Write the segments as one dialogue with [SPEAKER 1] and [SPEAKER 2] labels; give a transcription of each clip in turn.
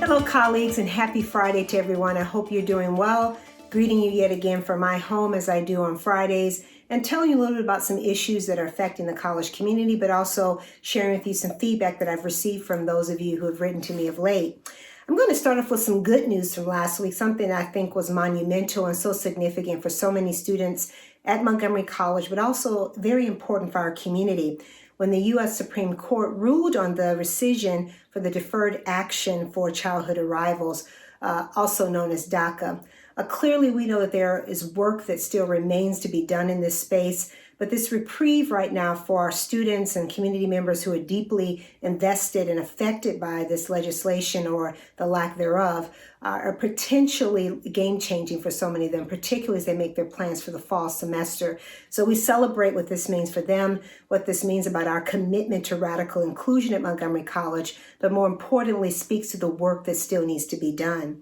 [SPEAKER 1] Hello, colleagues, and happy Friday to everyone. I hope you're doing well. Greeting you yet again from my home as I do on Fridays, and telling you a little bit about some issues that are affecting the college community, but also sharing with you some feedback that I've received from those of you who have written to me of late. I'm going to start off with some good news from last week, something I think was monumental and so significant for so many students at Montgomery College, but also very important for our community. When the U.S. Supreme Court ruled on the rescission for the Deferred Action for Childhood Arrivals, also known as DACA. Clearly, we know that there is work that still remains to be done in this space, but this reprieve right now for our students and community members who are deeply invested and affected by this legislation or the lack thereof are potentially game-changing for so many of them, particularly as they make their plans for the fall semester. So we celebrate what this means for them, what this means about our commitment to radical inclusion at Montgomery College, but more importantly, speaks to the work that still needs to be done.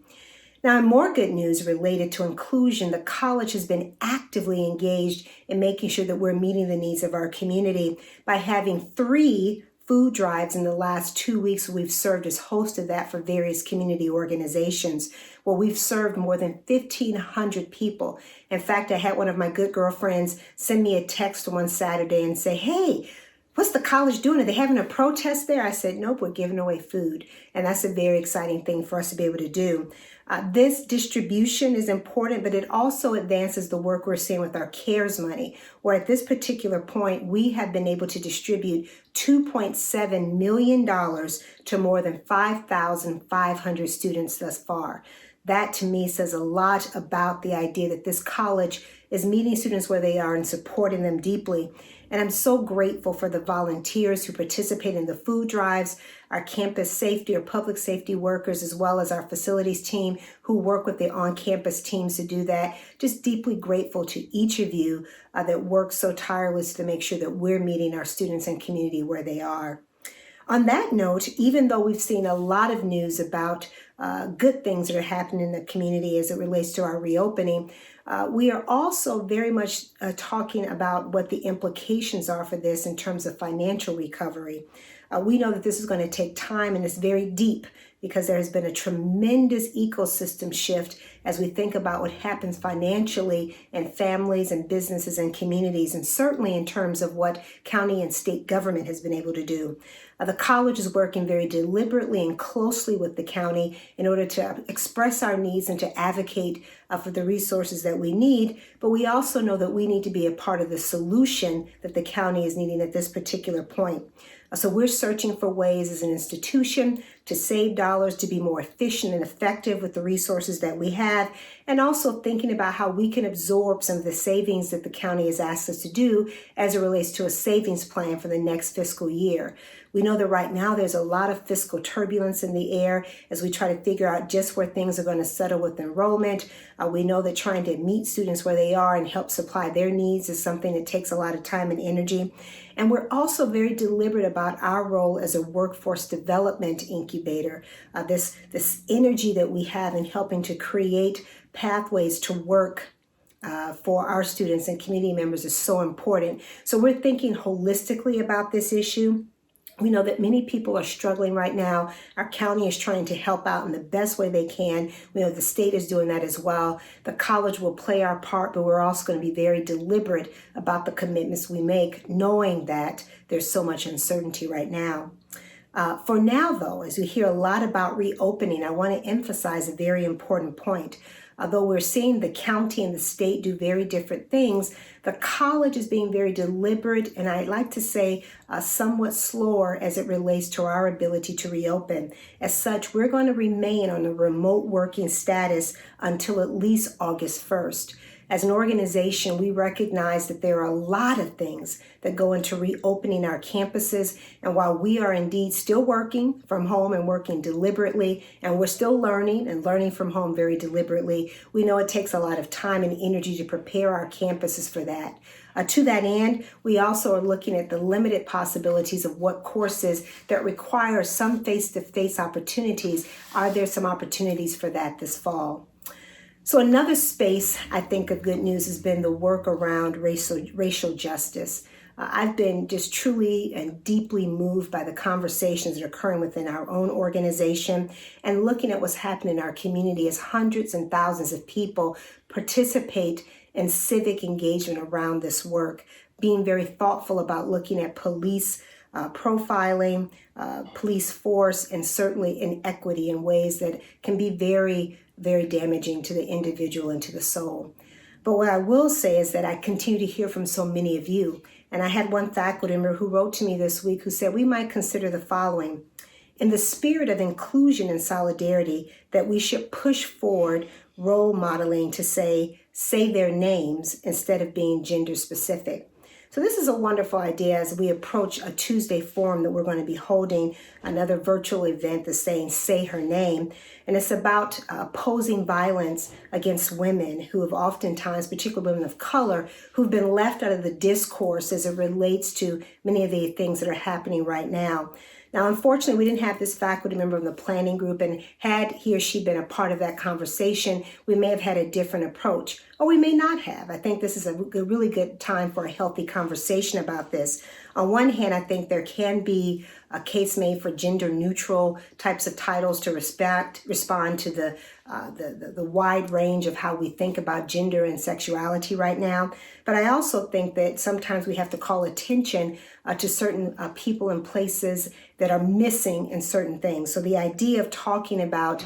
[SPEAKER 1] Now, in more good news related to inclusion, the college has been actively engaged in making sure that we're meeting the needs of our community by having 3 food drives in the last 2 weeks. We've served as host of that for various community organizations, where we've served more than 1,500 people. In fact, I had one of my good girlfriends send me a text one Saturday and say, "Hey, what's the college doing? Are they having a protest there?" I said, "Nope, we're giving away food." And that's a very exciting thing for us to be able to do. This distribution is important, but it also advances the work we're seeing with our CARES money, where at this particular point, we have been able to distribute $2.7 million to more than 5,500 students thus far. That to me says a lot about the idea that this college is meeting students where they are and supporting them deeply. And I'm so grateful for the volunteers who participate in the food drives, our campus safety or public safety workers, as well as our facilities team who work with the on-campus teams to do that. Just deeply grateful to each of you that work so tirelessly to make sure that we're meeting our students and community where they are. On that note, even though we've seen a lot of news about good things that are happening in the community as it relates to our reopening, we are also very much talking about what the implications are for this in terms of financial recovery. We know that this is going to take time and it's very deep because there has been a tremendous ecosystem shift as we think about what happens financially in families and businesses and communities, and certainly in terms of what county and state government has been able to do. The college is working very deliberately and closely with the county in order to express our needs and to advocate for the resources that we need, but we also know that we need to be a part of the solution that the county is needing at this particular point. So we're searching for ways as an institution to save dollars, to be more efficient and effective with the resources that we have, and also thinking about how we can absorb some of the savings that the county has asked us to do as it relates to a savings plan for the next fiscal year. We know that right now there's a lot of fiscal turbulence in the air as we try to figure out just where things are going to settle with enrollment. We know that trying to meet students where they are and help supply their needs is something that takes a lot of time and energy. And we're also very deliberate about our role as a workforce development incubator, this energy that we have in helping to create pathways to work for our students and community members is so important. So we're thinking holistically about this issue. We know that many people are struggling right now. Our county is trying to help out in the best way they can. We know the state is doing that as well. The college will play our part, but we're also going to be very deliberate about the commitments we make, knowing that there's so much uncertainty right now. For now, though, as we hear a lot about reopening, I want to emphasize a very important point. Although we're seeing the county and the state do very different things, the college is being very deliberate, and I'd like to say somewhat slower as it relates to our ability to reopen. As such, we're going to remain on a remote working status until at least August 1st. As an organization, we recognize that there are a lot of things that go into reopening our campuses. And while we are indeed still working from home and working deliberately, and we're still learning and learning from home very deliberately, we know it takes a lot of time and energy to prepare our campuses for that. To that end, we also are looking at the limited possibilities of what courses that require some face-to-face opportunities. Are there some opportunities for that this fall? So another space, I think, of good news has been the work around racial justice. I've been just truly and deeply moved by the conversations that are occurring within our own organization and looking at what's happening in our community as hundreds and thousands of people participate in civic engagement around this work, being very thoughtful about looking at police profiling, police force, and certainly inequity in ways that can be very, very damaging to the individual and to the soul. But what I will say is that I continue to hear from so many of you. And I had one faculty member who wrote to me this week who said we might consider the following. In the spirit of inclusion and solidarity, that we should push forward role modeling to say their names instead of being gender specific. So this is a wonderful idea as we approach a Tuesday forum that we're going to be holding, another virtual event that's saying Say Her Name. And it's about opposing violence against women who have oftentimes, particularly women of color, who've been left out of the discourse as it relates to many of the things that are happening right now. Now, unfortunately, we didn't have this faculty member in the planning group, and had he or she been a part of that conversation, we may have had a different approach, or we may not have. I think this is a really good time for a healthy conversation about this. On one hand, I think there can be a case made for gender neutral types of titles to respond to the wide range of how we think about gender and sexuality right now. But I also think that sometimes we have to call attention to certain people and places that are missing in certain things. So the idea of talking about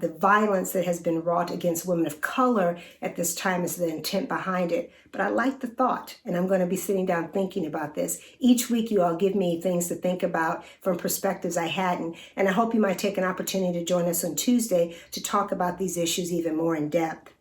[SPEAKER 1] the violence that has been wrought against women of color at this time is the intent behind it. But I like the thought, and I'm going to be sitting down thinking about this. Each week you all give me things to think about from perspectives I hadn't, and I hope you might take an opportunity to join us on Tuesday to talk about these issues even more in depth.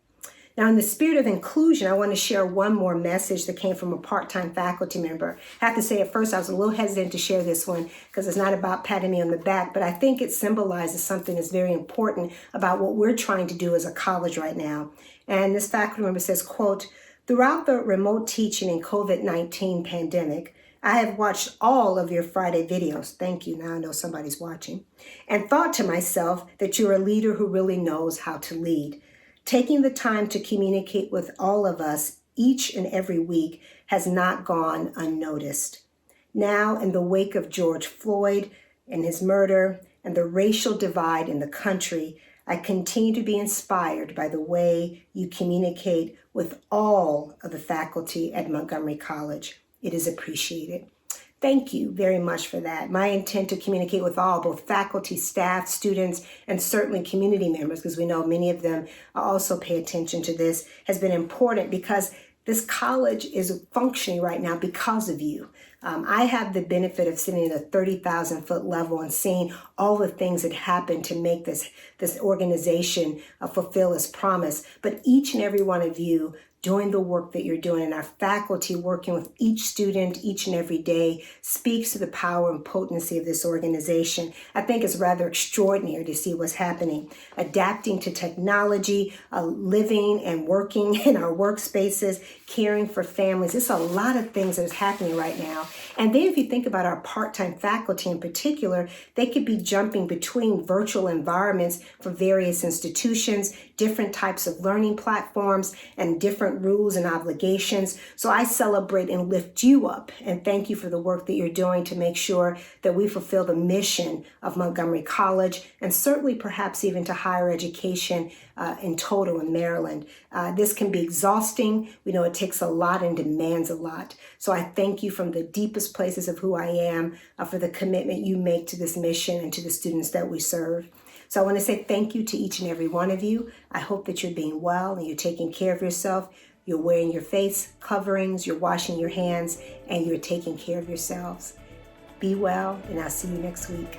[SPEAKER 1] Now, in the spirit of inclusion, I want to share one more message that came from a part-time faculty member. I have to say, at first, I was a little hesitant to share this one because it's not about patting me on the back, but I think it symbolizes something that's very important about what we're trying to do as a college right now. And this faculty member says, quote, "Throughout the remote teaching and COVID-19 pandemic, I have watched all of your Friday videos." Thank you. Now I know somebody's watching. "And thought to myself that you're a leader who really knows how to lead. Taking the time to communicate with all of us each and every week has not gone unnoticed. Now, in the wake of George Floyd and his murder and the racial divide in the country, I continue to be inspired by the way you communicate with all of the faculty at Montgomery College. It is appreciated." Thank you very much for that. My intent to communicate with all, both faculty, staff, students, and certainly community members, because we know many of them also pay attention to this, has been important because this college is functioning right now because of you. I have the benefit of sitting at a 30,000-foot level and seeing all the things that happen to make this organization fulfill its promise. But each and every one of you doing the work that you're doing, and our faculty working with each student each and every day speaks to the power and potency of this organization. I think it's rather extraordinary to see what's happening. Adapting to technology, living and working in our workspaces, caring for families. It's a lot of things that is happening right now. And then if you think about our part-time faculty in particular, they could be jumping between virtual environments for various institutions, different types of learning platforms, and different rules and obligations. So I celebrate and lift you up and thank you for the work that you're doing to make sure that we fulfill the mission of Montgomery College and certainly perhaps even to higher education in total in Maryland. This can be exhausting. We know it takes a lot and demands a lot. So I thank you from the deepest places of who I am for the commitment you make to this mission and to the students that we serve. So I want to say thank you to each and every one of you. I hope that you're being well and you're taking care of yourself. You're wearing your face coverings, you're washing your hands, and you're taking care of yourselves. Be well, and I'll see you next week.